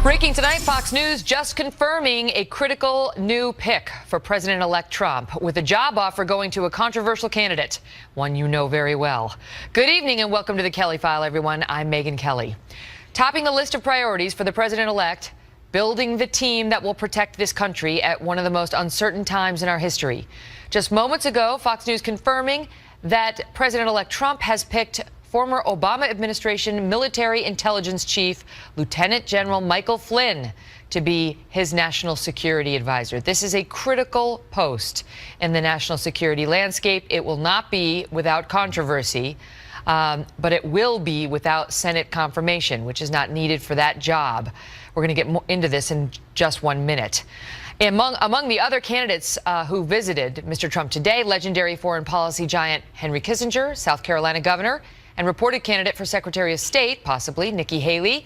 Breaking tonight, Fox News just confirming a critical new pick for President-elect Trump, with a job offer going to a controversial candidate, one you know very well. Good evening and welcome to the Kelly File, everyone. I'm Megyn Kelly. Topping the list of priorities for the president-elect, building the team that will protect this country at one of the most uncertain times in our history. Just moments ago, Fox News confirming that President-elect Trump has picked former Obama administration military intelligence chief, Lieutenant General Michael Flynn, to be his national security advisor. This is a critical post in the national security landscape. It will not be without controversy, but it will be without Senate confirmation, which is not needed for that job. We're going to get into this in just 1 minute. Among the other candidates who visited Mr. Trump today, legendary foreign policy giant Henry Kissinger, South Carolina governor, and reported candidate for Secretary of State, possibly, Nikki Haley,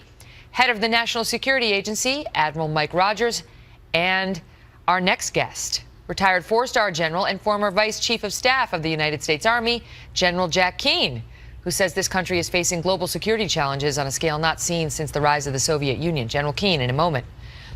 head of the National Security Agency, Admiral Mike Rogers, and our next guest, retired four-star general and former Vice Chief of Staff of the United States Army, General Jack Keane, who says this country is facing global security challenges on a scale not seen since the rise of the Soviet Union. General Keane in a moment.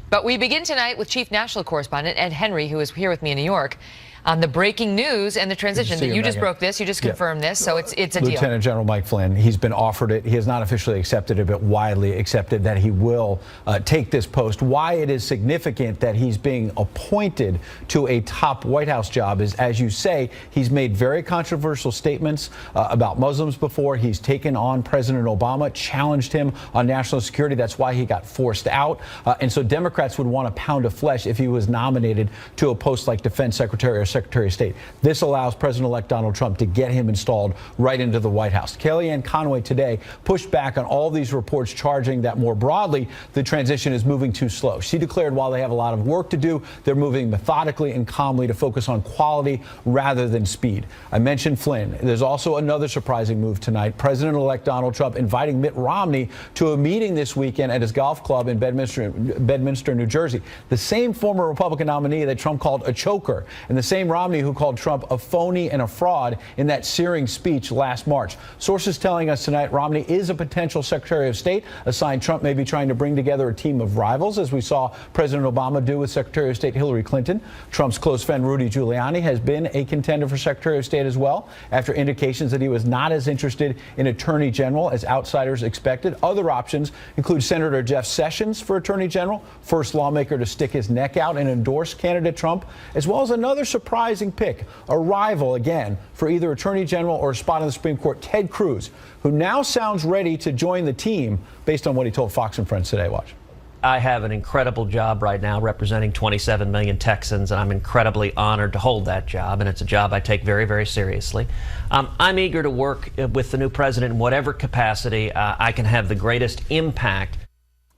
But we begin tonight with Chief National Correspondent Ed Henry, who is here with me in New York, on the breaking news and the transition. That you just broke this, you just confirmed this, so it's a deal. Lieutenant General Mike Flynn, he's been offered it. He has not officially accepted it, but widely accepted that he will take this post. Why it is significant that he's being appointed to a top White House job is, as you say, he's made very controversial statements about Muslims before. He's taken on President Obama, challenged him on national security. That's why he got forced out. And so Democrats would want a pound of flesh if he was nominated to a post like Defense Secretary or Secretary of State. This allows President-elect Donald Trump to get him installed right into the White House. Kellyanne Conway today pushed back on all these reports, charging that more broadly the transition is moving too slow. She declared while they have a lot of work to do, they're moving methodically and calmly to focus on quality rather than speed. I mentioned Flynn. There's also another surprising move tonight. President-elect Donald Trump inviting Mitt Romney to a meeting this weekend at his golf club in Bedminster, New Jersey. The same former Republican nominee that Trump called a choker, and the same Romney who called Trump a phony and a fraud in that searing speech last March. Sources telling us tonight Romney is a potential Secretary of State, a sign Trump may be trying to bring together a team of rivals, as we saw President Obama do with Secretary of State Hillary Clinton. Trump's close friend Rudy Giuliani has been a contender for Secretary of State as well, after indications that he was not as interested in Attorney General as outsiders expected. Other options include Senator Jeff Sessions for Attorney General, first lawmaker to stick his neck out and endorse candidate Trump, as well as another surprising pick, a rival again for either Attorney General or a spot on the Supreme Court, Ted Cruz, who now sounds ready to join the team based on what he told Fox and Friends today. Watch. I have an incredible job right now representing 27 million Texans, and I'm incredibly honored to hold that job, and it's a job I take very, very seriously. I'm eager to work with the new president in whatever capacity I can have the greatest impact.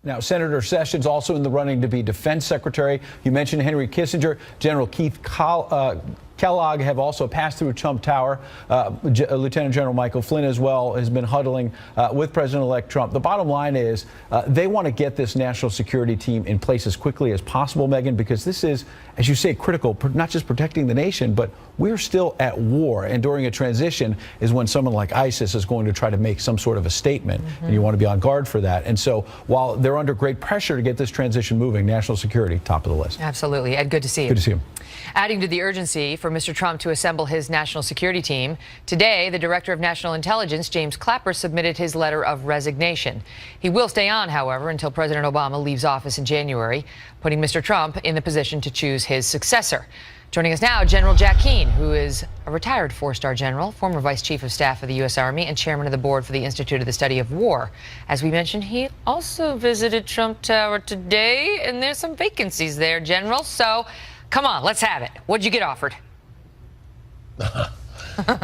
Now, Senator Sessions also in the running to be Defense Secretary. You mentioned Henry Kissinger. General Keith Kellogg have also passed through Trump Tower. Lieutenant General Michael Flynn as well has been huddling with President-elect Trump. The bottom line is they want to get this national security team in place as quickly as possible, Megyn, because this is, as you say, critical, not just protecting the nation, but we're still at war. And during a transition is when someone like ISIS is going to try to make some sort of a statement. And you want to be on guard for that. And so while they're under great pressure to get this transition moving, national security, top of the list. Absolutely. Ed, good to see you. Good to see you. Adding to the urgency for Mr. Trump to assemble his national security team, today the Director of National Intelligence, James Clapper, submitted his letter of resignation. He will stay on, however, until President Obama leaves office in January, putting Mr. Trump in the position to choose his successor. Joining us now, General Jack Keane, who is a retired four-star general, former Vice Chief of Staff of the U.S. Army, and Chairman of the Board for the Institute of the Study of War. As we mentioned, he also visited Trump Tower today, and there's some vacancies there, General. So, come on, let's have it. What'd you get offered?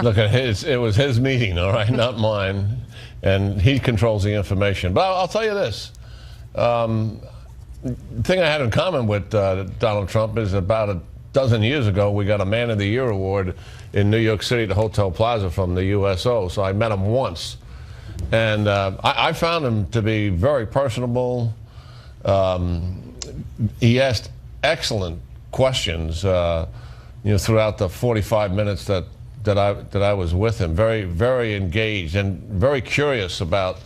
Look, it was his meeting, all right, not mine, and he controls the information. But I'll tell you this. The thing I had in common with Donald Trump is about a dozen years ago, we got a Man of the Year award in New York City, the Hotel Plaza from the USO. So I met him once. And I found him to be very personable. He asked excellent questions, throughout the 45 minutes that I was with him. Very, very engaged and very curious about,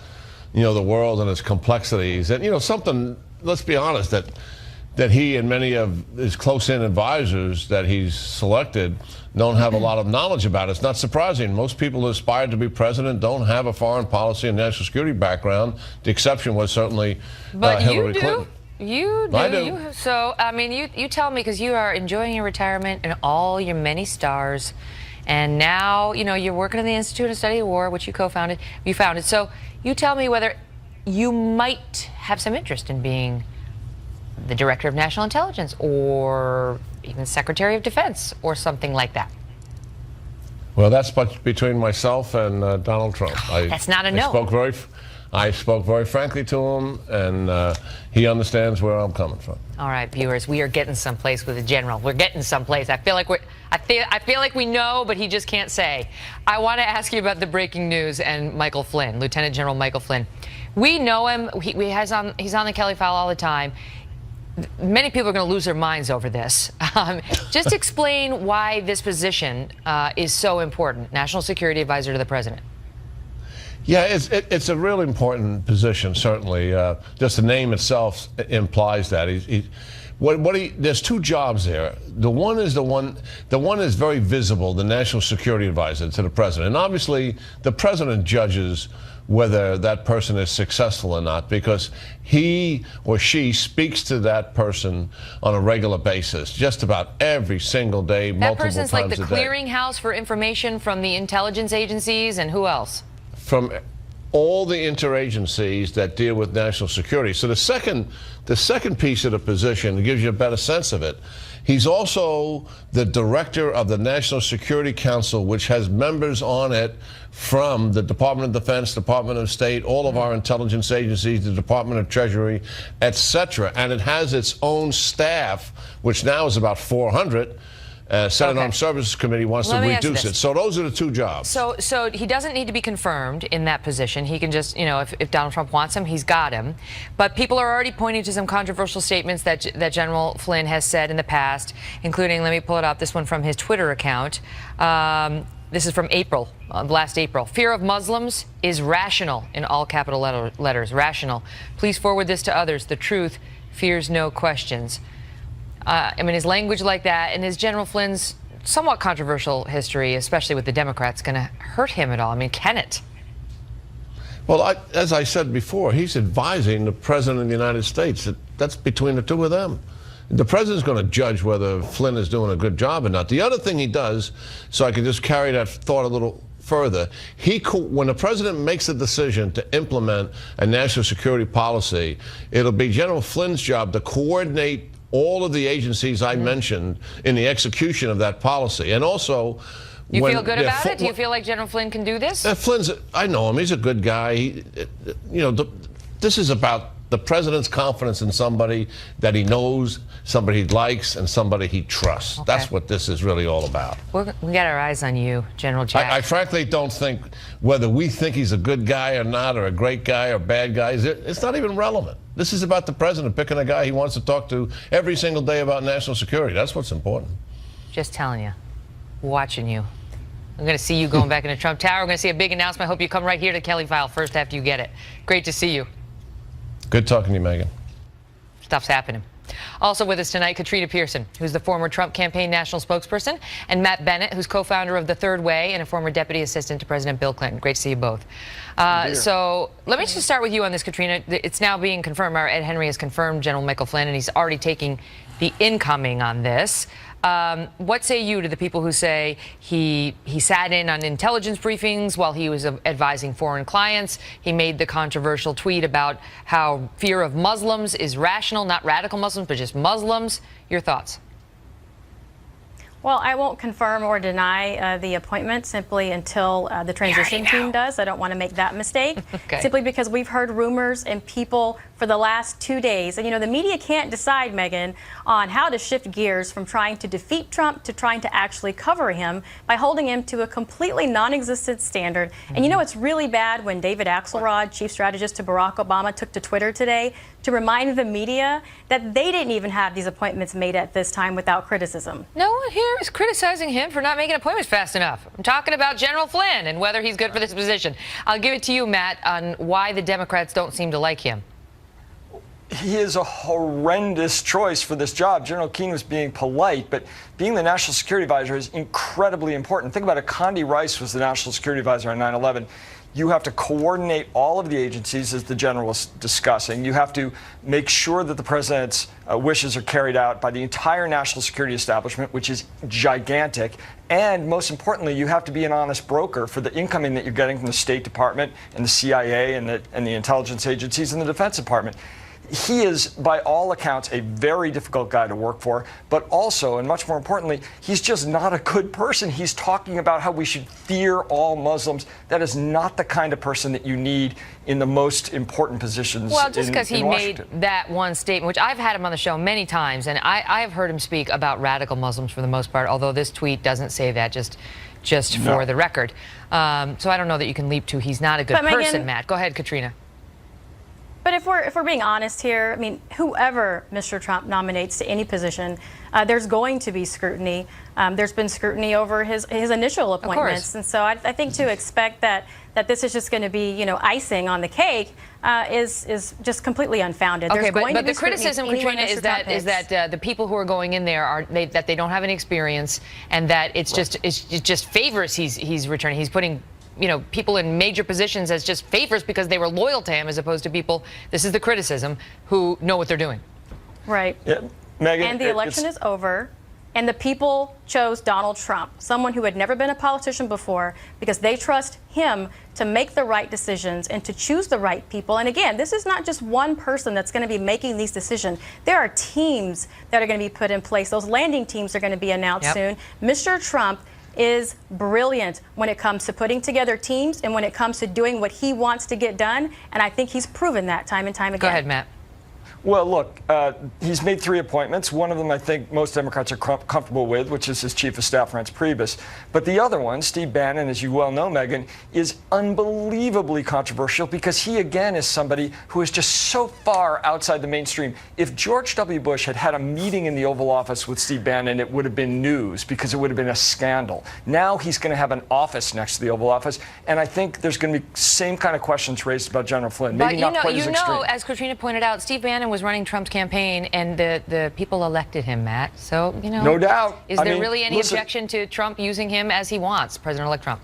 the world and its complexities. And, something let's be honest, that he and many of his close-in advisors that he's selected don't have a lot of knowledge about it. It's not surprising. Most people who aspire to be president don't have a foreign policy and national security background. The exception was certainly Hillary Clinton. You do. I do. So, I mean, you tell me, because you are enjoying your retirement and all your many stars, and now, you know, you're working in the Institute of Study of War, which you co-founded. You founded. So, you tell me whether you might have some interest in being the Director of National Intelligence or even Secretary of Defense or something like that. Well, that's between myself and Donald Trump. That's not a no. I spoke very frankly to him, and he understands where I'm coming from. All right, viewers, we are getting someplace with the general. We're getting someplace. I feel like we know, but he just can't say. I want to ask you about the breaking news and Michael Flynn, Lieutenant General Michael Flynn. We know him. He's on the Kelly File all the time. Many people are going to lose their minds over this. Just explain why this position is so important, National Security Advisor to the President. Yeah, it's a really important position, certainly. Just the name itself implies that. There's two jobs there. The one is very visible, the National Security Advisor to the President. And obviously, the President judges whether that person is successful or not, because he or she speaks to that person on a regular basis, just about every single day, multiple times a day. That person's like the clearinghouse for information from the intelligence agencies, and who else? From all the interagencies that deal with national security. So the second piece of the position gives you a better sense of it. He's also the director of the National Security Council, which has members on it from the Department of Defense, Department of State, all of our intelligence agencies, the Department of Treasury, etc. And it has its own staff, which now is about 400. Senate Armed Services Committee wants to reduce it. So those are the two jobs. So he doesn't need to be confirmed in that position. He can just, you know, if Donald Trump wants him, he's got him. But people are already pointing to some controversial statements that General Flynn has said in the past, including, let me pull it up, this one from his Twitter account. This is from April, last April. Fear of Muslims is rational, in all capital letters, rational. Please forward this to others. The truth fears no questions. I mean, his language like that, and is General Flynn's somewhat controversial history, especially with the Democrats, going to hurt him at all? I mean, can it? Well, as I said before, he's advising the President of the United States. That's between the two of them. The President's going to judge whether Flynn is doing a good job or not. The other thing he does, so I can just carry that thought a little further, when the President makes a decision to implement a national security policy, it'll be General Flynn's job to coordinate all of the agencies I mentioned in the execution of that policy. And also, you feel good about it? Do you feel like General Flynn can do this? I know him. He's a good guy. This is about the President's confidence in somebody that he knows, somebody he likes, and somebody he trusts. Okay. That's what this is really all about. We got our eyes on you, General Jack. I frankly don't think whether we think he's a good guy or not, or a great guy or bad guy, it's not even relevant. This is about the President picking a guy he wants to talk to every single day about national security. That's what's important. Just telling you, watching you. I'm going to see you going back into Trump Tower. We're going to see a big announcement. I hope you come right here to Kelly File first after you get it. Great to see you. Good talking to you, Megan. Stuff's happening. Also with us tonight, Katrina Pearson, who's the former Trump campaign national spokesperson, and Matt Bennett, who's co-founder of The Third Way and a former deputy assistant to President Bill Clinton. Great to see you both. So let me just start with you on this, Katrina. It's now being confirmed. Our Ed Henry has confirmed General Michael Flynn, and he's already taking the incoming on this. What say you to the people who say he sat in on intelligence briefings while he was advising foreign clients? He made the controversial tweet about how fear of Muslims is rational, not radical Muslims, but just Muslims. Your thoughts? Well, I won't confirm or deny the appointment simply until the transition team does. I don't want to make that mistake. Okay. Simply because we've heard rumors and people for the last 2 days. And, you know, the media can't decide, Megan, on how to shift gears from trying to defeat Trump to trying to actually cover him by holding him to a completely non-existent standard. And, you know, it's really bad when David Axelrod, chief strategist to Barack Obama, took to Twitter today to remind the media that they didn't even have these appointments made at this time without criticism. No one here is criticizing him for not making appointments fast enough. I'm talking about General Flynn and whether he's good for this position. I'll give it to you, Matt, on why the Democrats don't seem to like him. he is a horrendous choice for this job. General Keane was being polite, but being the National Security Advisor is incredibly important. Think about it. Condi Rice was the National Security Advisor on 9/11. You have to coordinate all of the agencies, as the general was discussing. You have to make sure that the president's wishes are carried out by the entire national security establishment, which is gigantic. And most importantly, you have to be an honest broker for the incoming that you're getting from the State Department and the CIA and the intelligence agencies and the Defense Department. He is, by all accounts, a very difficult guy to work for, but also, and much more importantly, he's just not a good person. He's talking about how we should fear all Muslims. That is not the kind of person that you need in the most important positions. Well, just because he made Washington. that one statement, which I've had him on the show many times, and I have heard him speak about radical Muslims for the most part, although this tweet doesn't say that, just for the record. So I don't know that you can leap to he's not a good person, Matt. Go ahead, Katrina. But if we're being honest here, I mean, whoever Mr. Trump nominates to any position, there's going to be scrutiny. There's been scrutiny over his initial appointments, and so I think to expect that this is just going to be, you know, icing on the cake is just completely unfound. Okay, but the criticism, Katrina, is that the people who are going in there that they don't have any experience, and that it just favors he's returning. He's putting, you know, people in major positions as just favors because they were loyal to him, as opposed to people, this is the criticism, who know what they're doing. Right. Yeah, Megyn, and the election is over, and the people chose Donald Trump, someone who had never been a politician before, because they trust him to make the right decisions and to choose the right people. And again, this is not just one person that's going to be making these decisions. There are teams that are going to be put in place. Those landing teams are going to be announced soon. Mr. Trump is brilliant when it comes to putting together teams and when it comes to doing what he wants to get done. And I think he's proven that time and time again. Go ahead, Matt. Well, look, he's made 3 appointments. One of them I think most Democrats are comfortable with, which is his chief of staff, Reince Priebus. But the other one, Steve Bannon, as you well know, Megyn, is unbelievably controversial because he, again, is somebody who is just so far outside the mainstream. If George W. Bush had had a meeting in the Oval Office with Steve Bannon, it would have been news because it would have been a scandal. Now he's going to have an office next to the Oval Office, and I think there's going to be same kind of questions raised about General Flynn. Maybe not quite as extreme. As Katrina pointed out, Steve Bannon was running Trump's campaign, and the people elected him, Matt. So, you know, no doubt. Is there really any objection to Trump using him as he wants, President-elect Trump?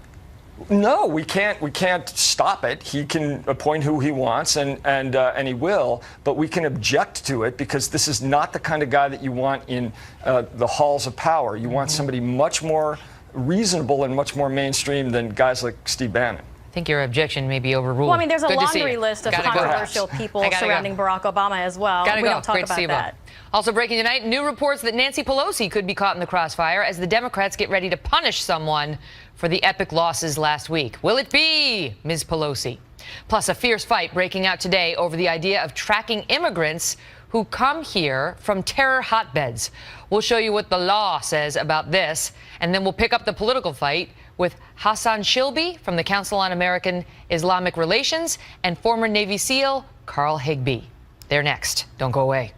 No, we can't stop it. He can appoint who he wants, and he will. But we can object to it because this is not the kind of guy that you want in the halls of power. You want somebody much more reasonable and much more mainstream than guys like Steve Bannon. I think your objection may be overruled. Well, I mean, there's a laundry list of controversial people surrounding Barack Obama as well. We don't talk about that. Also breaking tonight, new reports that Nancy Pelosi could be caught in the crossfire as the Democrats get ready to punish someone for the epic losses last week. Will it be Ms. Pelosi? Plus, a fierce fight breaking out today over the idea of tracking immigrants who come here from terror hotbeds. We'll show you what the law says about this, and then we'll pick up the political fight with Hassan Shilby from the Council on American Islamic Relations and former Navy SEAL Carl Higbee. They're next. Don't go away.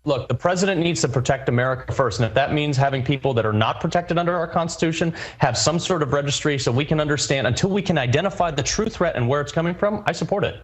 Look, the president needs to protect America first. And if that means having people that are not protected under our Constitution have some sort of registry so we can understand, until we can identify the true threat and where it's coming from, I support it.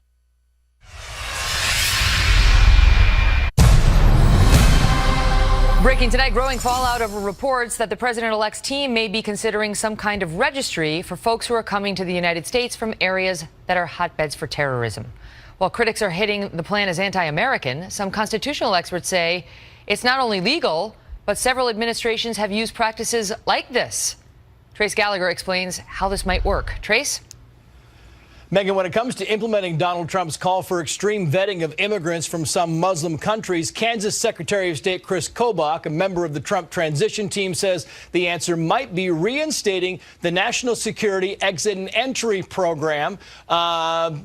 Breaking tonight, growing fallout over reports that the president-elect's team may be considering some kind of registry for folks who are coming to the United States from areas that are hotbeds for terrorism. While critics are hitting the plan as anti-American, some constitutional experts say it's not only legal, but several administrations have used practices like this. Trace Gallagher explains how this might work. Trace? Megyn, when it comes to implementing Donald Trump's call for extreme vetting of immigrants from some Muslim countries, Kansas Secretary of State Chris Kobach, a member of the Trump transition team, says the answer might be reinstating the National Security Exit and Entry Program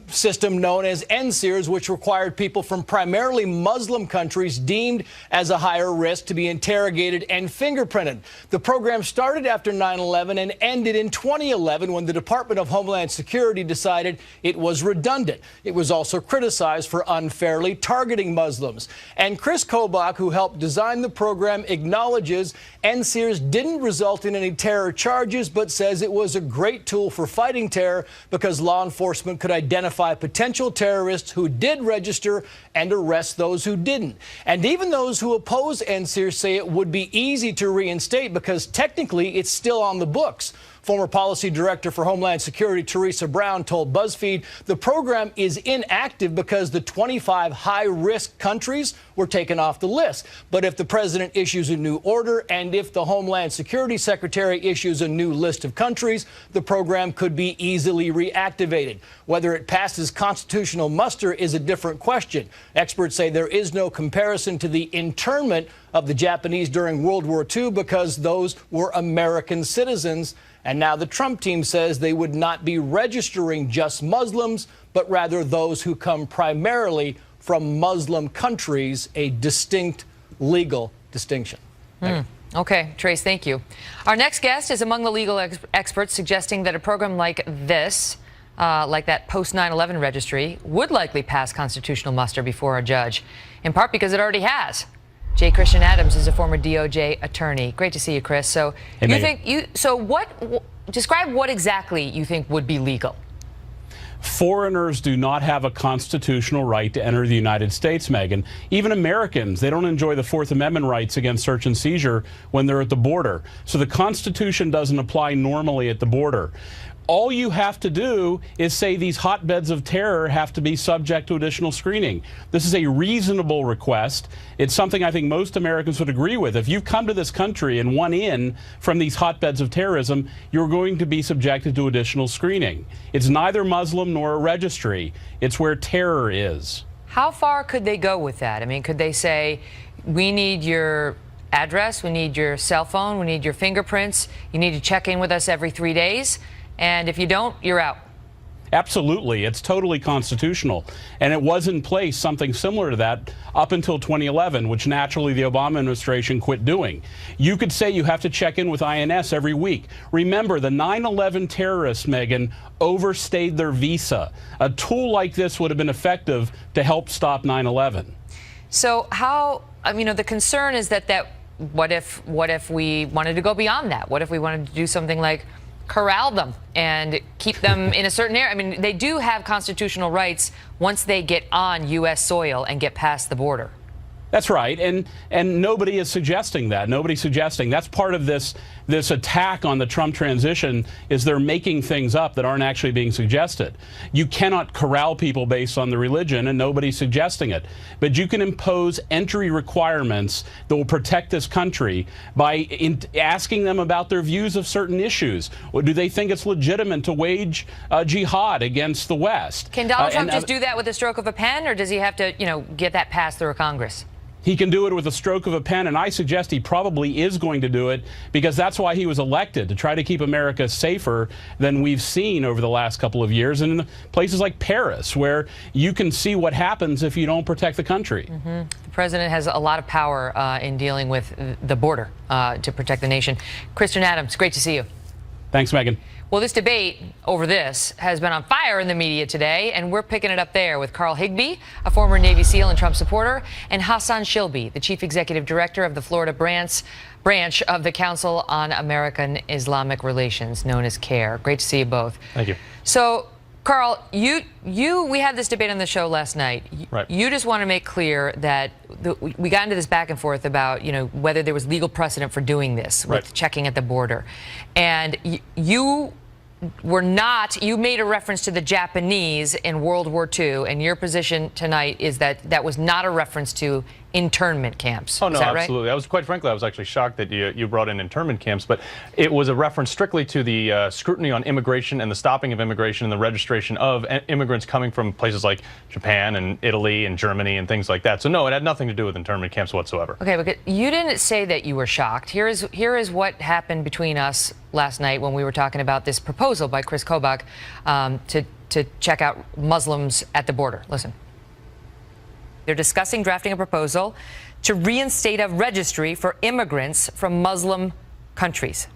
system known as NSEERS, which required people from primarily Muslim countries deemed as a higher risk to be interrogated and fingerprinted. The program started after 9/11 and ended in 2011 when the Department of Homeland Security decided said it was redundant. It was also criticized for unfairly targeting Muslims. And Chris Kobach, who helped design the program, acknowledges NSEERS didn't result in any terror charges, but says it was a great tool for fighting terror because law enforcement could identify potential terrorists who did register and arrest those who didn't. And even those who oppose NSEERS say it would be easy to reinstate because technically it's still on the books. Former Policy Director for Homeland Security Teresa Brown told BuzzFeed the program is inactive because the 25 high-risk countries were taken off the list. But if the president issues a new order and if the Homeland Security Secretary issues a new list of countries, the program could be easily reactivated. Whether it passes constitutional muster is a different question. Experts say there is no comparison to the internment of the Japanese during World War II because those were American citizens. And now the Trump team says they would not be registering just Muslims, but rather those who come primarily from Muslim countries, a distinct legal distinction. Okay, Trace, thank you. Our next guest is among the legal experts suggesting that a program like this, like that post 9/11 registry, would likely pass constitutional muster before a judge, in part because it already has. J. Christian Adams is a former DOJ attorney. Great to see you, Chris. So describe what exactly you think would be legal. Foreigners do not have a constitutional right to enter the United States, Megan. Even Americans, they don't enjoy the Fourth Amendment rights against search and seizure when they're at the border. So the Constitution doesn't apply normally at the border. All you have to do is say these hotbeds of terror have to be subject to additional screening. This is a reasonable request. It's something I think most Americans would agree with. If you've come to this country and won in from these hotbeds of terrorism, you're going to be subjected to additional screening. It's neither Muslim nor a registry. It's where terror is. How far could they go with that? I mean, could they say, we need your address, we need your cell phone, we need your fingerprints, you need to check in with us every 3 days? And if you don't, you're out. Absolutely. It's totally constitutional. And it was in place, something similar to that, up until 2011, which naturally the Obama administration quit doing. You could say you have to check in with INS every week. Remember, the 9/11 terrorists, Megan, overstayed their visa. A tool like this would have been effective to help stop 9/11. So how, the concern is that what if we wanted to go beyond that? What if we wanted to do something like corral them and keep them in a certain area? I mean, they do have constitutional rights once they get on U.S. soil and get past the border. That's right, and nobody is suggesting that. Nobody's suggesting that's part of this attack on the Trump transition is they're making things up that aren't actually being suggested. You cannot corral people based on the religion, and nobody's suggesting it. But you can impose entry requirements that will protect this country by asking them about their views of certain issues. Or do they think it's legitimate to wage jihad against the West? Can Donald Trump just do that with a stroke of a pen, or does he have to, get that passed through Congress? He can do it with a stroke of a pen, and I suggest he probably is going to do it because that's why he was elected, to try to keep America safer than we've seen over the last couple of years in places like Paris, where you can see what happens if you don't protect the country. The president has a lot of power in dealing with the border to protect the nation. Christian Adams, great to see you. Thanks, Megan. Well, this debate over this has been on fire in the media today, and we're picking it up there with Carl Higbie, a former Navy SEAL and Trump supporter, and Hassan Shilby, the chief executive director of the Florida branch of the Council on American Islamic Relations, known as CARE. Great to see you both. Thank you. So, Carl, we had this debate on the show last night. Right. You just want to make clear that we got into this back and forth about, whether there was legal precedent for doing this with checking at the border. And you made a reference to the Japanese in World War II, and your position tonight is that that was not a reference to internment camps. Oh, no, Is that absolutely. Right? Quite frankly, I was actually shocked that you brought in internment camps, but it was a reference strictly to the scrutiny on immigration and the stopping of immigration and the registration of immigrants coming from places like Japan and Italy and Germany and things like that. So no, it had nothing to do with internment camps whatsoever. Okay, but you didn't say that you were shocked. Here is what happened between us last night when we were talking about this proposal by Chris Kobach to check out Muslims at the border. Listen. They're discussing drafting a proposal to reinstate a registry for immigrants from Muslim countries.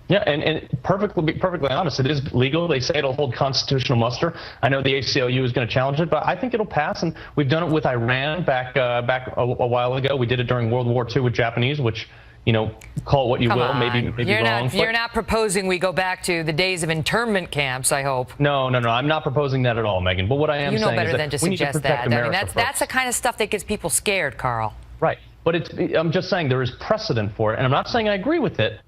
Yeah, and perfectly honest, it is legal. They say it'll hold constitutional muster. I know the ACLU is going to challenge it, but I think it'll pass. And we've done it with Iran back a while ago. We did it during World War II with Japanese, which, you know, call it what you will, maybe wrong. You're not proposing we go back to the days of internment camps, I hope. No, I'm not proposing that at all, Megan. But what I am saying is that you know better than to we need to suggest protect that. America That's the kind of stuff that gets people scared, Carl. Right. But I'm just saying there is precedent for it, and I'm not saying I agree with it.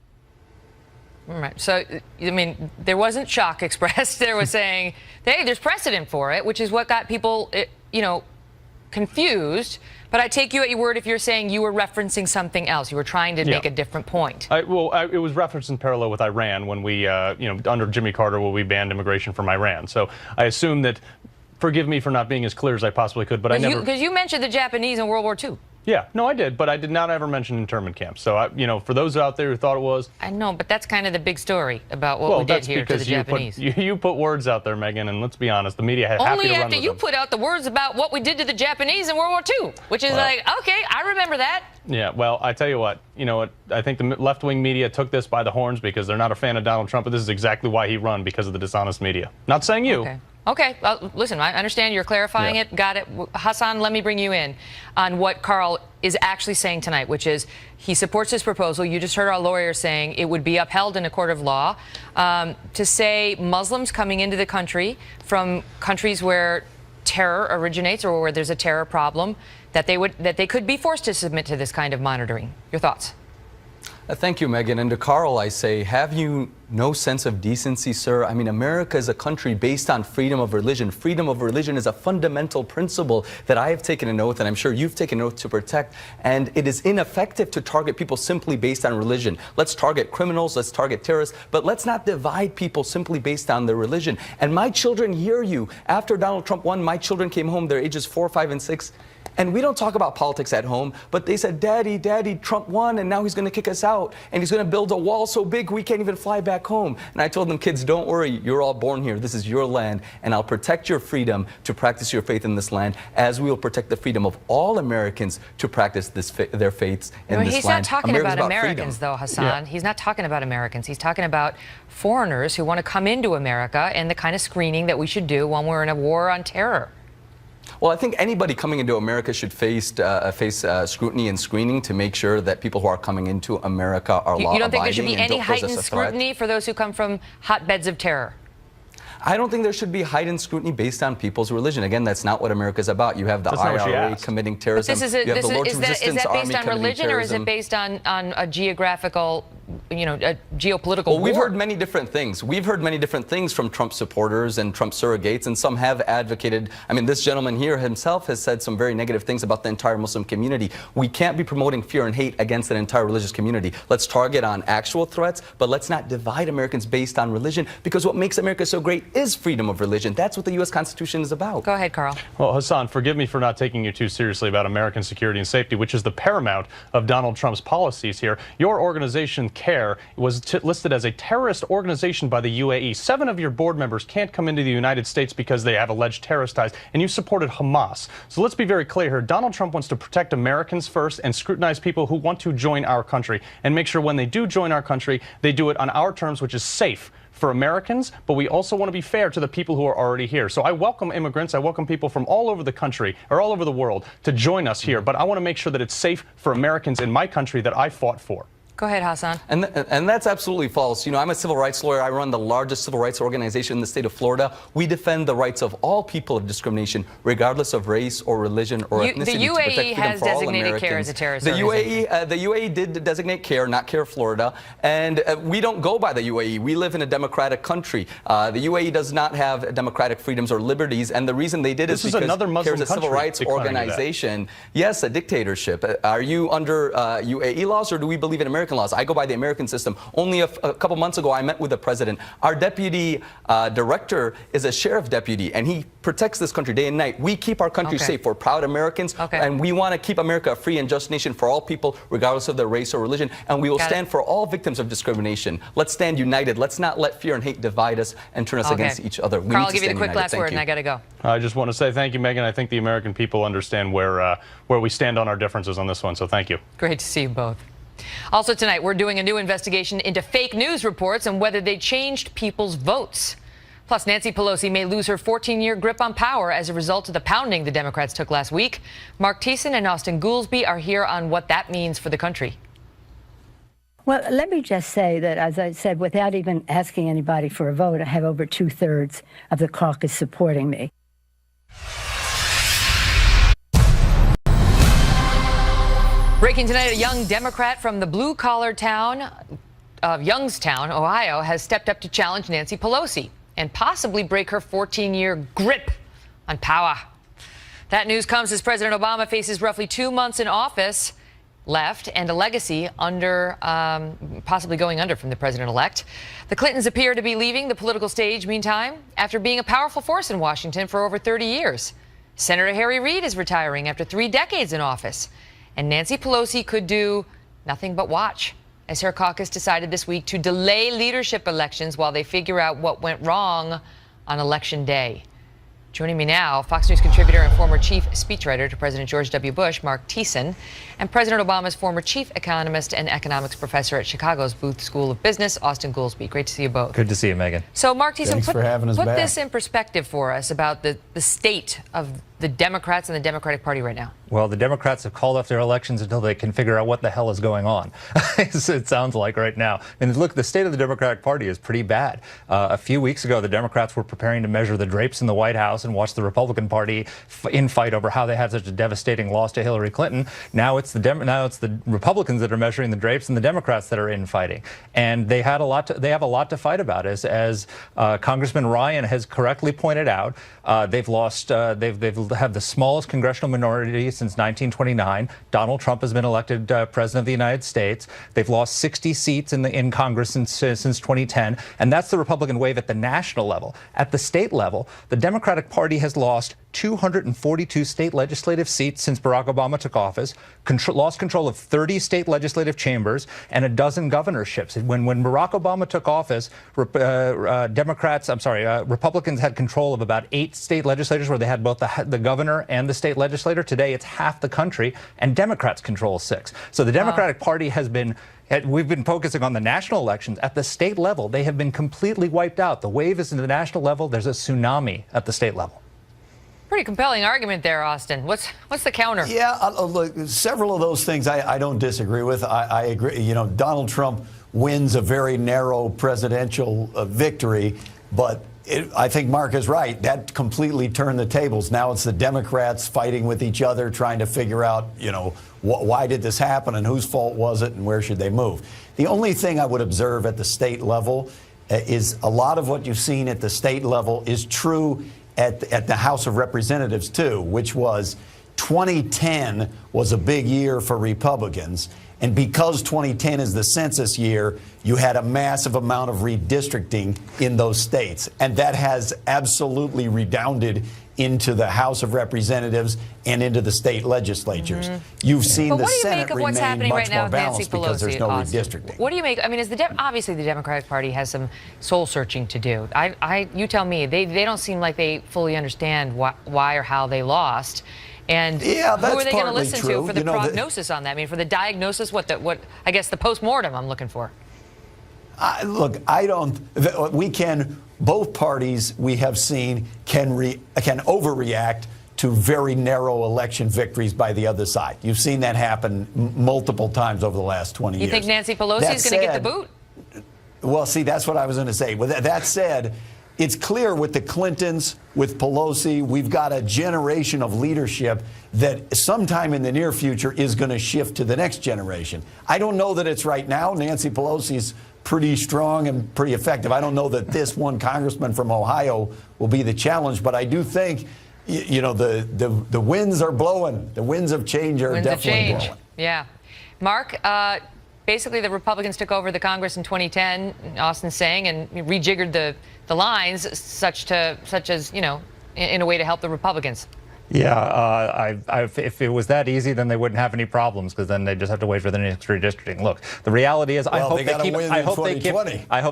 Right. So, I mean, there wasn't shock expressed. There was saying, hey, there's precedent for it, which is what got people, you know, confused. But I take you at your word if you're saying you were referencing something else. You were trying to make a different point. It was referenced in parallel with Iran when we, under Jimmy Carter, when we banned immigration from Iran. So I assume that, forgive me for not being as clear as I possibly could, but I never... Because you mentioned the Japanese in World War II. Yeah, no, I did, but I did not ever mention internment camps. So, for those out there who thought it was... I know, but that's kind of the big story about what we did here to the Japanese. You put words out there, Megan, and let's be honest, the media had happy to run with them. Only after you put out the words about what we did to the Japanese in World War II, which is like, okay, I remember that. Yeah, well, I tell you what, I think the left-wing media took this by the horns because they're not a fan of Donald Trump, but this is exactly why he run, because of the dishonest media. Not saying you. Okay. Listen, I understand you're clarifying it. Got it. Hassan, let me bring you in on what Carl is actually saying tonight, which is he supports this proposal. You just heard our lawyer saying it would be upheld in a court of law to say Muslims coming into the country from countries where terror originates or where there's a terror problem, that they could be forced to submit to this kind of monitoring. Your thoughts? Thank you, Megan. And to Carl, I say, have you no sense of decency, sir? I mean, America is a country based on freedom of religion. Freedom of religion is a fundamental principle that I have taken an oath, and I'm sure you've taken an oath to protect. And it is ineffective to target people simply based on religion. Let's target criminals, let's target terrorists, but let's not divide people simply based on their religion. And my children hear you. After Donald Trump won, my children came home, they're ages 4, 5, and 6. And we don't talk about politics at home, but they said, Daddy, Trump won, and now he's going to kick us out. And he's going to build a wall so big we can't even fly back home. And I told them, kids, don't worry. You're all born here. This is your land. And I'll protect your freedom to practice your faith in this land, as we will protect the freedom of all Americans to practice their faiths in this land. He's not talking about Americans, freedom. though, Hassan. He's not talking about Americans. He's talking about foreigners who want to come into America and the kind of screening that we should do when we're in a war on terror. Well, I think anybody coming into America should face scrutiny and screening to make sure that people who are coming into America are law-abiding. You don't think there should be any heightened scrutiny for those who come from hotbeds of terror? I don't think there should be heightened scrutiny based on people's religion. Again, that's not what America is about. You have the IRA committing terrorism. Is that based on religion, or is it based on a geographical, a geopolitical war? Well, we've heard many different things. We've heard many different things from Trump supporters and Trump surrogates, and some have advocated. I mean, this gentleman here himself has said some very negative things about the entire Muslim community. We can't be promoting fear and hate against an entire religious community. Let's target on actual threats, but let's not divide Americans based on religion, because what makes America so great is freedom of religion. That's what the U.S. Constitution is about. Go ahead, Carl. Well, Hassan, forgive me for not taking you too seriously about American security and safety, which is the paramount of Donald Trump's policies here. Your organization, CARE, was listed as a terrorist organization by the UAE. 7 of your board members can't come into the United States because they have alleged terrorist ties, and you supported Hamas. So let's be very clear here. Donald Trump wants to protect Americans first and scrutinize people who want to join our country, and make sure when they do join our country, they do it on our terms, which is safe for Americans, but we also want to be fair to the people who are already here. So I welcome immigrants, I welcome people from all over the country, or all over the world, to join us here, but I want to make sure that it's safe for Americans in my country that I fought for. Go ahead, Hassan. And that's absolutely false. You know, I'm a civil rights lawyer. I run the largest civil rights organization in the state of Florida. We defend the rights of all people of discrimination, regardless of race or religion or ethnicity. The UAE has designated CARE as a terrorist organization. The UAE did designate CARE, not CARE Florida. And we don't go by the UAE. We live in a democratic country. The UAE does not have democratic freedoms or liberties. And the reason they did is because CARE is a civil rights organization. Yes, a dictatorship. Are you under UAE laws, or do we believe in American laws? I go by the American system. Only a couple months ago, I met with the president. Our deputy director is a sheriff deputy, and he protects this country day and night. We keep our country safe. We're proud Americans, and we want to keep America a free and just nation for all people, regardless of their race or religion, and we will stand for all victims of discrimination. Let's stand united. Let's not let fear and hate divide us and turn us against each other. Carl, I'll give you the quick last word, and I got to go. I just want to say thank you, Megan. I think the American people understand where we stand on our differences on this one, so thank you. Great to see you both. Also tonight, we're doing a new investigation into fake news reports and whether they changed people's votes. Plus, Nancy Pelosi may lose her 14-year grip on power as a result of the pounding the Democrats took last week. Mark Thiessen and Austin Goolsbee are here on what that means for the country. Well, let me just say that, as I said, without even asking anybody for a vote, I have over 2/3 of the caucus supporting me. Breaking tonight, a young Democrat from the blue-collar town of Youngstown, Ohio, has stepped up to challenge Nancy Pelosi and possibly break her 14-year grip on power. That news comes as President Obama faces roughly 2 months in office left and a legacy under possibly going under from the president-elect. The Clintons appear to be leaving the political stage meantime after being a powerful force in Washington for over 30 years. Senator Harry Reid is retiring after 3 decades in office. And Nancy Pelosi could do nothing but watch as her caucus decided this week to delay leadership elections while they figure out what went wrong on Election Day. Joining me now, Fox News contributor and former chief speechwriter to President George W. Bush, Mark Thiessen, and President Obama's former chief economist and economics professor at Chicago's Booth School of Business, Austin Goolsbee. Great to see you both. Good to see you, Megan. So, Mark Thiessen, Thanks for having us put back. this in perspective for us about the state of the Democrats and the Democratic Party right now. Well, the Democrats have called off their elections until they can figure out what the hell is going on. It sounds like right now. And look, the state of the Democratic Party is pretty bad. A few weeks ago, the Democrats were preparing to measure the drapes in the White House and watch the Republican Party infight over how they had such a devastating loss to Hillary Clinton. Now it's the Republicans that are measuring the drapes and the Democrats that are infighting. And they have a lot to fight about, as Congressman Ryan has correctly pointed out. They've have the smallest congressional minority since 1929. Donald Trump has been elected president of the United States. They've lost 60 seats in Congress since 2010, and that's the Republican wave at the national level. At the state level, the Democratic Party has lost 242 state legislative seats since Barack Obama took office, lost control of 30 state legislative chambers, and a dozen governorships. When Barack Obama took office, Republicans had control of about 8 state legislatures where they had both the governor and the state legislator. Today, it's half the country, and Democrats control 6. So the Democratic Party has been... We've been focusing on the national elections. At the state level, they have been completely wiped out. The wave is in the national level. There's a tsunami at the state level. Pretty compelling argument there, Austin. What's the counter? Yeah, look, several of those things I don't disagree with. I agree. You know, Donald Trump wins a very narrow presidential victory, but I think Mark is right. That completely turned the tables. Now it's the Democrats fighting with each other, trying to figure out, you know, why did this happen and whose fault was it and where should they move. The only thing I would observe at the state level is a lot of what you've seen at the state level is true at the House of Representatives, too, which was 2010 was a big year for Republicans. And because 2010 is the census year, you had a massive amount of redistricting in those states. And that has absolutely redounded into the House of Representatives and into the state legislatures. You've seen the Senate remain much more balanced because there's no redistricting. What do you make? I mean, obviously the Democratic Party has some soul searching to do. You tell me. They don't seem like they fully understand why or how they lost. And yeah, who are they going to listen true. to for the prognosis on that? I mean, for the diagnosis, what I guess the postmortem I'm looking for. Look, both parties we have seen can overreact to very narrow election victories by the other side. You've seen that happen multiple times over the last 20 years. You think Nancy Pelosi is going to get the boot? Well, see, that's what I was going to say. With that said, it's clear with the Clintons, with Pelosi, we've got a generation of leadership that sometime in the near future is going to shift to the next generation. I don't know that it's right now. Nancy Pelosi's pretty strong and pretty effective. I don't know that this one congressman from Ohio will be the challenge, but I do think, you know, the winds are blowing. The winds of change are definitely blowing. Yeah. Mark, basically the Republicans took over the Congress in 2010, Austin's saying, and rejiggered the lines such as, you know, in a way to help the Republicans. Yeah, if it was that easy, then they wouldn't have any problems, because then they just have to wait for the next redistricting. Look, the reality is, I hope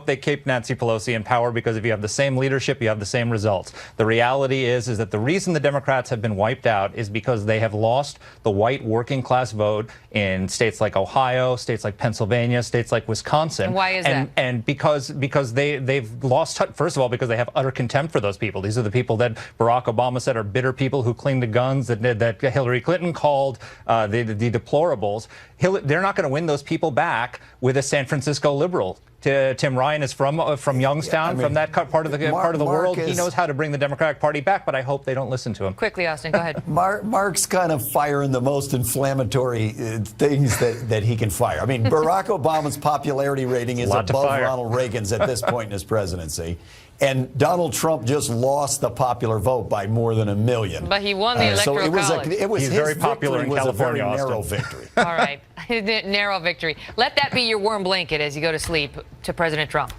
they keep Nancy Pelosi in power, because if you have the same leadership, you have the same results. The reality is that the reason the Democrats have been wiped out is because they have lost the white working class vote in states like Ohio, states like Pennsylvania, states like Wisconsin. And why is that? And because they've lost touch. First of all, because they have utter contempt for those people. These are the people that Barack Obama said are bitter people who cling to guns, that Hillary Clinton called the deplorables. They're not going to win those people back with a San Francisco liberal. Tim Ryan is from Youngstown, from that part of the world. He knows how to bring the Democratic Party back, but I hope they don't listen to him. Quickly, Austin, go ahead. Mark's kind of firing the most inflammatory things that he can fire. I mean, Barack Obama's popularity rating is above Ronald Reagan's at this point in his presidency. And Donald Trump just lost the popular vote by more than 1 million. But he won the electoral college. He's very popular in California, a very narrow Austin. victory. All right. Narrow victory. Let that be your warm blanket as you go to sleep to President Trump.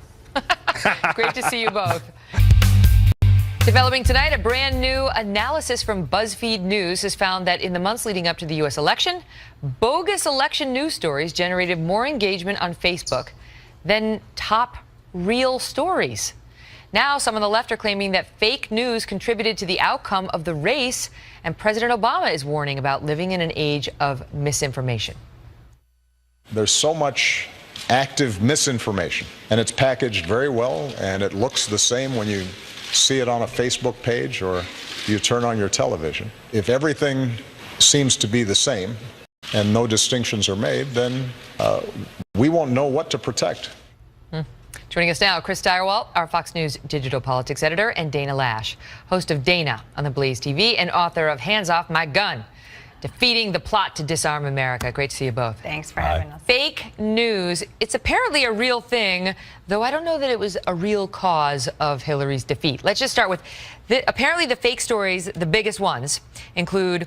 Great to see you both. Developing tonight, a brand new analysis from BuzzFeed News has found that in the months leading up to the U.S. election, bogus election news stories generated more engagement on Facebook than top real stories. Now, some on the left are claiming that fake news contributed to the outcome of the race, and President Obama is warning about living in an age of misinformation. There's so much active misinformation, and it's packaged very well, and it looks the same when you see it on a Facebook page or you turn on your television. If everything seems to be the same and no distinctions are made, then we won't know what to protect. Joining us now, Chris Steyerwalt, our Fox News digital politics editor, and Dana Lash, host of Dana on the Blaze TV and author of Hands Off My Gun, Defeating the Plot to Disarm America. Great to see you both. Thanks for having us. Fake news, it's apparently a real thing, though I don't know that it was a real cause of Hillary's defeat. Let's just start with, apparently the fake stories, the biggest ones, include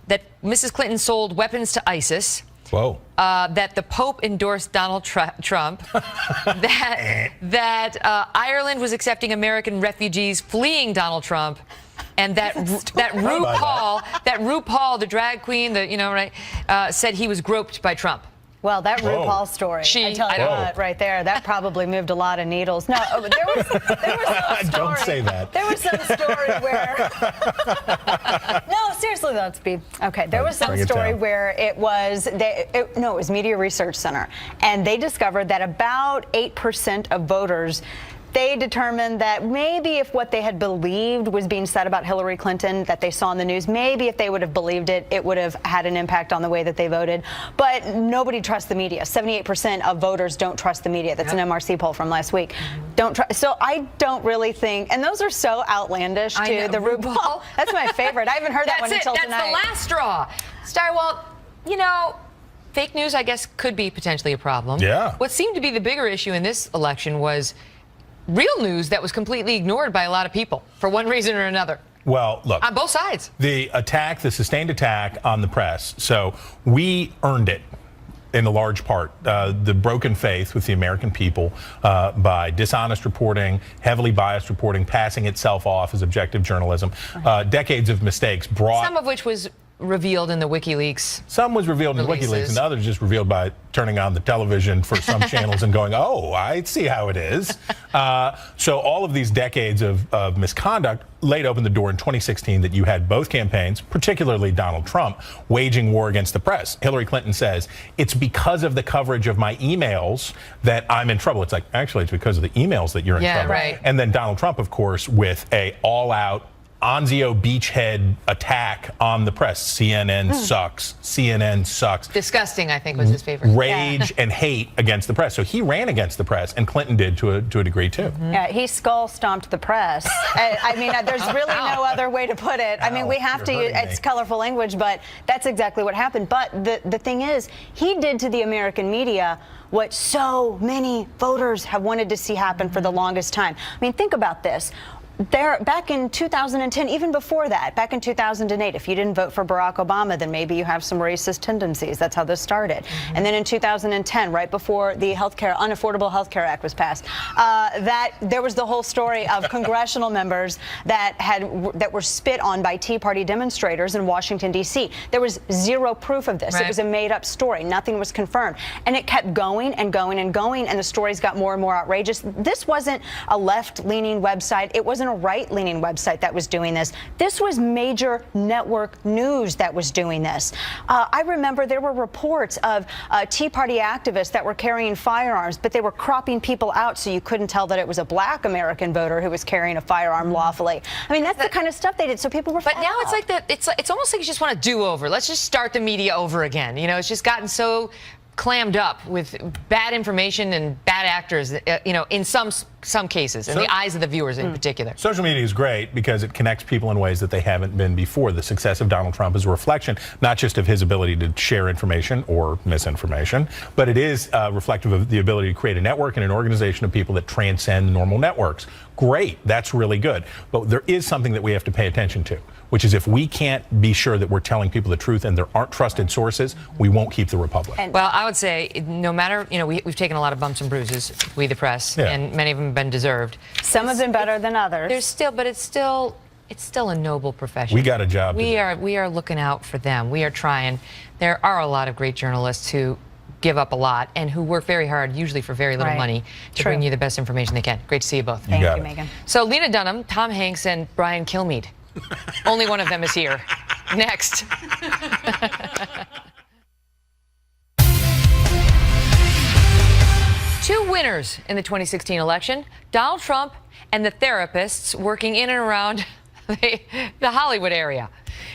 that Mrs. Clinton sold weapons to ISIS. Whoa. That the Pope endorsed Donald Trump, that Ireland was accepting American refugees fleeing Donald Trump, and that RuPaul, the drag queen, said he was groped by Trump. Well, that RuPaul story, I tell you what, right there, that probably moved a lot of needles. No, there was some story. Don't say that. There was some story where... No, seriously, let's be... Okay, there was some story where it was... it was Media Research Center, and they discovered that about 8% of voters... They determined that maybe if what they had believed was being said about Hillary Clinton that they saw in the news, maybe if they would have believed it, it would have had an impact on the way that they voted. But nobody trusts the media. 78% of voters don't trust the media. That's an MRC poll from last week. So I don't really think, and those are so outlandish too. The RuPaul, that's my favorite. I haven't heard that one until tonight. That's the last straw. Steyerwalt, fake news, I guess, could be potentially a problem. Yeah. What seemed to be the bigger issue in this election was real news that was completely ignored by a lot of people for one reason or another. Well, look. On both sides. The sustained attack on the press. So we earned it in a large part. The broken faith with the American people by dishonest reporting, heavily biased reporting, passing itself off as objective journalism. Decades of mistakes brought... Some of which was revealed in the WikiLeaks. Some was revealed in the WikiLeaks, and others just revealed by turning on the television for some channels and going, oh, I see how it is. So all of these decades of misconduct laid open the door in 2016 that you had both campaigns, particularly Donald Trump, waging war against the press. Hillary Clinton says, it's because of the coverage of my emails that I'm in trouble. It's like, actually, it's because of the emails that you're in trouble. Right. And then Donald Trump, of course, with a all-out Anzio beachhead attack on the press. CNN sucks. CNN sucks. Disgusting, I think, was his favorite. Rage and hate against the press. So he ran against the press, and Clinton did to a degree, too. Yeah, he skull stomped the press. I mean, there's really no other way to put it. I mean, we have to use, it's colorful language, but that's exactly what happened. But the thing is, he did to the American media what so many voters have wanted to see happen for the longest time. I mean, think about this. there, back in 2010, even before that, back in 2008, if you didn't vote for Barack Obama, then maybe you have some racist tendencies. That's how this started. And then in 2010, right before the Unaffordable Health Care Act was passed, that there was the whole story of congressional members that were spit on by Tea Party demonstrators in Washington, D.C. There was zero proof of this. It was a made-up story. Nothing was confirmed. And it kept going and going and going, and the stories got more and more outrageous. This wasn't a left-leaning website. It wasn't a right-leaning website that was doing this. This was major network news that was doing this. I remember there were reports of Tea Party activists that were carrying firearms, but they were cropping people out so you couldn't tell that it was a black American voter who was carrying a firearm lawfully. I mean, that's the kind of stuff they did, so people were. But now it's like it's almost like you just want to do over. Let's just start the media over again. You know, it's just gotten so clammed up with bad information and bad actors, you know, in some cases, in the eyes of the viewers in particular. Social media is great because it connects people in ways that they haven't been before. The success of Donald Trump is a reflection not just of his ability to share information or misinformation, but it is reflective of the ability to create a network and an organization of people that transcend normal networks. Great, that's really good. But there is something that we have to pay attention to, which is if we can't be sure that we're telling people the truth and there aren't trusted sources, we won't keep the republic. Well, I would say no matter, you know, we've taken a lot of bumps and bruises, we the press, and many of them have been deserved. Some have been better than others. There's still, but it's still a noble profession. We got a job to do. We are looking out for them. We are trying. There are a lot of great journalists who give up a lot and who work very hard, usually for very little money, to bring you the best information they can. Great to see you both. Thank you, Megan. So Lena Dunham, Tom Hanks, and Brian Kilmeade. Only one of them is here. Next. Two winners in the 2016 election, Donald Trump and the therapists working in and around the Hollywood area.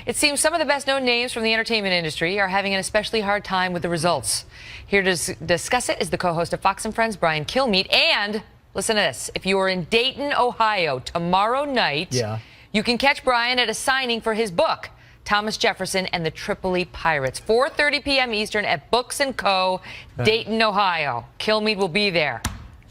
It seems some of the best-known names from the entertainment industry are having an especially hard time with the results. Here to discuss it is the co-host of Fox & Friends, Brian Kilmeade. And listen to this. If you are in Dayton, Ohio tomorrow night, you can catch Brian at a signing for his book, Thomas Jefferson and the Tripoli Pirates, 4:30 p.m. Eastern at Books & Co., Dayton, Ohio. Kilmeade will be there.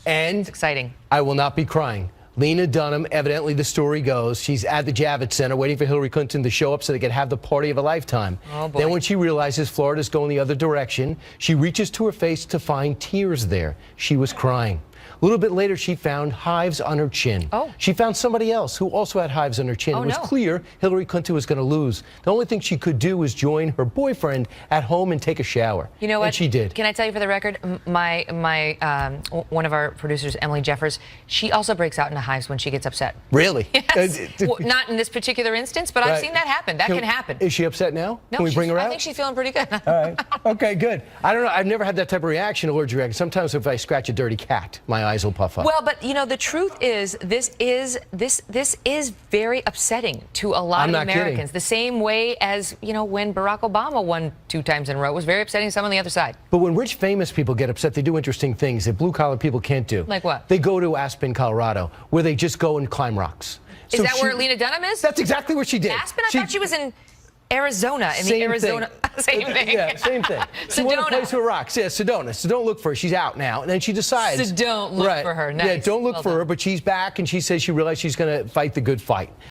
And it's exciting. I will not be crying. Lena Dunham, evidently the story goes, she's at the Javits Center waiting for Hillary Clinton to show up so they could have the party of a lifetime. Oh, boy. Then when she realizes Florida's going the other direction, she reaches to her face to find tears there. She was crying. A little bit later, she found hives on her chin. She found somebody else who also had hives on her chin. It was clear Hillary Clinton was going to lose. The only thing she could do was join her boyfriend at home and take a shower. You know what? And she did. Can I tell you for the record, one of our producers, Emily Jeffers, she also breaks out into hives when she gets upset. Really? Yes. Well, not in this particular instance, but I've seen that happen. That can happen. Is she upset now? No, Can we bring her out? I think she's feeling pretty good. All right. Okay, good. I don't know. I've never had that type of reaction, allergic reaction. Sometimes if I scratch a dirty cat, my eyes will puff up. Well, but you know, the truth is, this is very upsetting to a lot of Americans. Kidding. The same way as, you know, when Barack Obama won 2 times in a row, it was very upsetting to some on the other side. But when rich, famous people get upset, they do interesting things that blue-collar people can't do. Like what? They go to Aspen, Colorado, where they just go and climb rocks. Is that where Lena Dunham is? That's exactly where she did. Aspen? I thought she was in Arizona, in the Arizona. Same thing. Yeah, same thing. She went to a place with rocks. Yeah, Sedona. So don't look for her. She's out now. And then she decides. So don't look for her. Nice. Yeah, don't look for her. But she's back, and she says she realized she's going to fight the good fight.